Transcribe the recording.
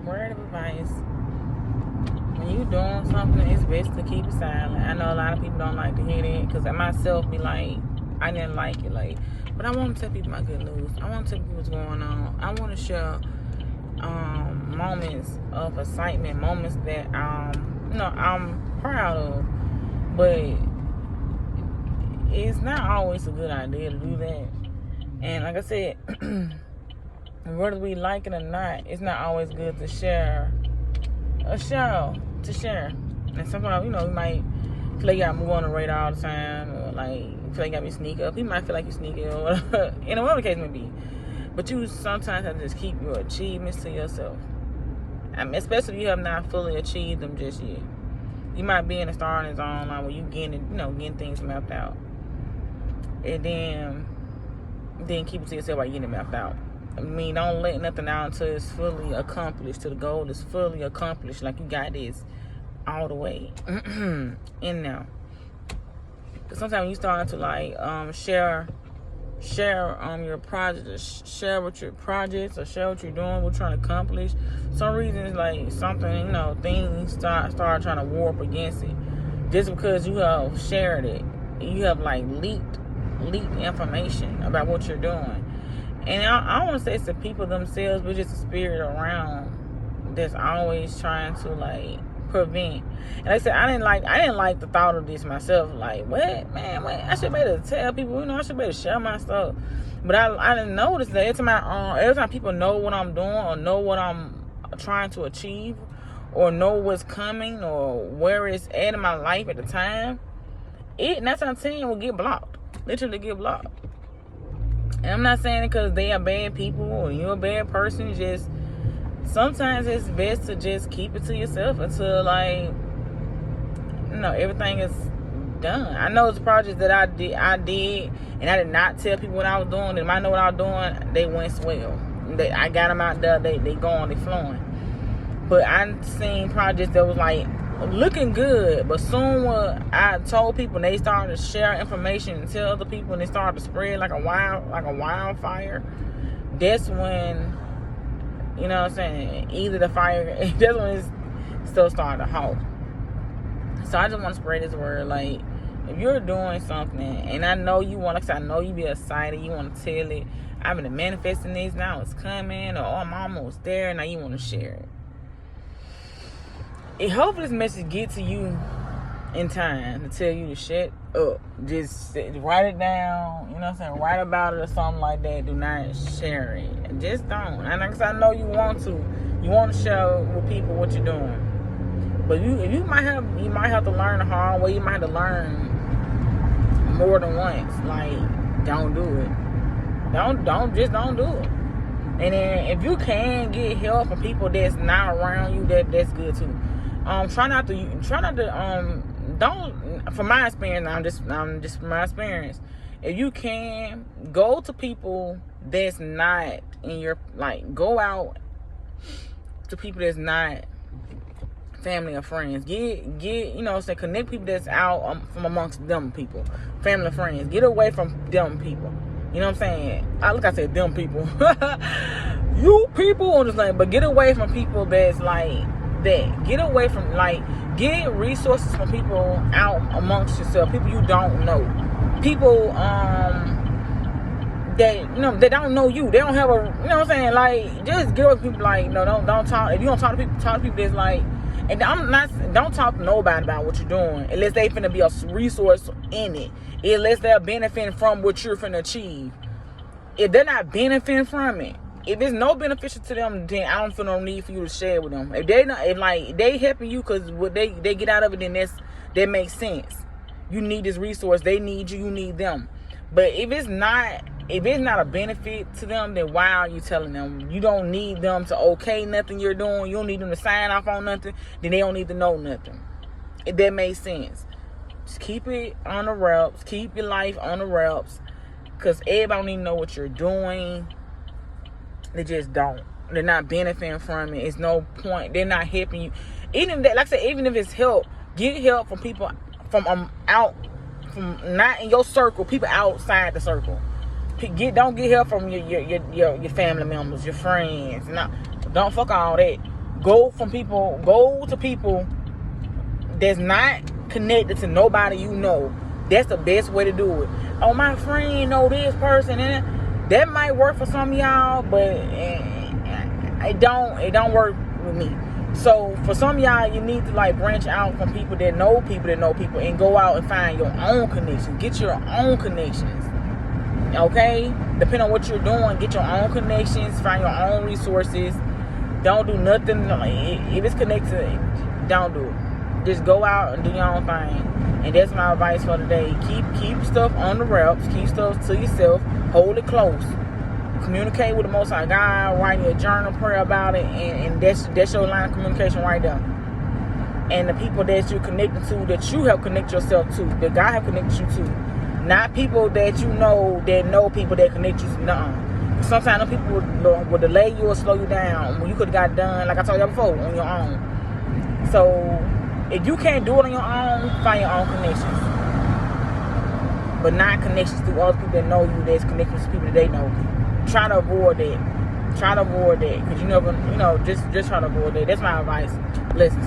word of advice. When you doing something, it's best to keep it silent. I know a lot of people don't like to hear that, because I myself be like, I didn't like it, but I want to tell people my good news. I want to tell people what's going on. I want to share moments of excitement, moments that I'm proud of. But it's not always a good idea to do that. And like I said, whether we like it or not, it's not always good to share. And sometimes, we might feel like you gotta move on the radar all the time, or feel like you gotta be sneak up. You might feel like you sneak up, or whatever, whatever the case may be. But you sometimes have to just keep your achievements to yourself. Especially if you have not fully achieved them just yet. You might be in a starting zone where you getting things mapped out. And then keep it to yourself while you're getting it mapped out. Don't let nothing out until it's fully accomplished, till the goal is fully accomplished. Like you got this all the way in now. Because sometimes when you start to share your projects, share what your projects, or share what you're doing, what you're trying to accomplish. Some reasons something, things start trying to warp against it. Just because you have shared it, you have leaked information about what you're doing. And I don't want to say it's the people themselves, but just the spirit around that's always trying to prevent. And like I said, I didn't like the thought of this myself. What, man? I should be able to tell people. I should be able to share my stuff. But I didn't notice that every time people know what I'm doing, or know what I'm trying to achieve, or know what's coming, or where it's at in my life at the time, 9 times out of 10 will get blocked. Literally get blocked. And I'm not saying it because they are bad people or you're a bad person. Just sometimes it's best to just keep it to yourself until everything is done. I know it's projects that I did, and I did not tell people what I was doing. They might know what I was doing. They went swell. I got them out there. They going, they flowing. But I seen projects that was looking good, but soon when I told people, and they started to share information and tell other people, and they started to spread like a wildfire, that's when, either the fire, that's when it's still starting to halt. So I just want to spread this word, if you're doing something, and I know you want, I know you be excited, you want to tell it, I've been manifesting this, now it's coming, or I'm almost there, now you want to share it. And hopefully this message get to you in time to tell you to shut up. Just write it down, write about it or something like that. Do not share it. Just don't. And like I said, I know you want to. You want to share with people what you're doing. But you might have to learn the hard way. You might have to learn more than once. Don't do it. Don't do it. And then if you can get help from people that's not around you, that's good too. Try not to don't, from my experience, I'm just from my experience, if you can, go to people that's not in your, go out to people that's not family or friends. Connect people that's out from amongst them people, family or friends. Get away from them people. You know what I'm saying? I said them people. You people on this thing, but get away from people that's that. Get away from get resources from people out amongst yourself, people you don't know, people that they don't know you, they don't have just get away from people don't talk. If you don't talk to people that's and don't talk to nobody about what you're doing unless they finna be a resource in it, unless they're benefiting from what you're finna achieve. If they're not benefiting from it, if it's no beneficial to them, then I don't feel no need for you to share with them. If they helping you because what they get out of it, then that makes sense. You need this resource, they need you, you need them. But if it's not a benefit to them, then why are you telling them? You don't need them to okay nothing you're doing. You don't need them to sign off on nothing. Then they don't need to know nothing. If that makes sense. Just keep it on the ropes. Keep your life on the ropes. Because everybody don't need to know what you're doing. They just don't. They're not benefiting from it. It's no point. They're not helping you. Even if it's help, get help from people from not in your circle, people outside the circle. Don't get help from your family members, your friends. Don't fuck all that. Go to people that's not connected to nobody you know. That's the best way to do it. Oh, my friend know this person, and that might work for some of y'all, but it don't work with me. So for some of y'all, you need to like branch out from people that know people, and go out and find your own connections. Get your own connections. Okay? Depending on what you're doing, get your own connections, find your own resources. Don't do nothing. If it's connected, don't do it. Just go out and do your own thing. And that's my advice for today. Keep stuff on the reps. Keep stuff to yourself. Hold it close. Communicate with the Most High God. Write your journal, prayer about it, and that's your line of communication right there. And the people that you're connected to, that you have connected yourself to, that God have connected you to, not people that you know that know people that connect you to. Nuh-uh. Sometimes people will delay you or slow you down when you could have got done, like I told you before, on your own. So if you can't do it on your own, find your own connections. But not connections through other people that know you, that's connections to people that they know. Try to avoid that. Try to avoid that. Because you never, just try to avoid that. That's my advice. Blessings.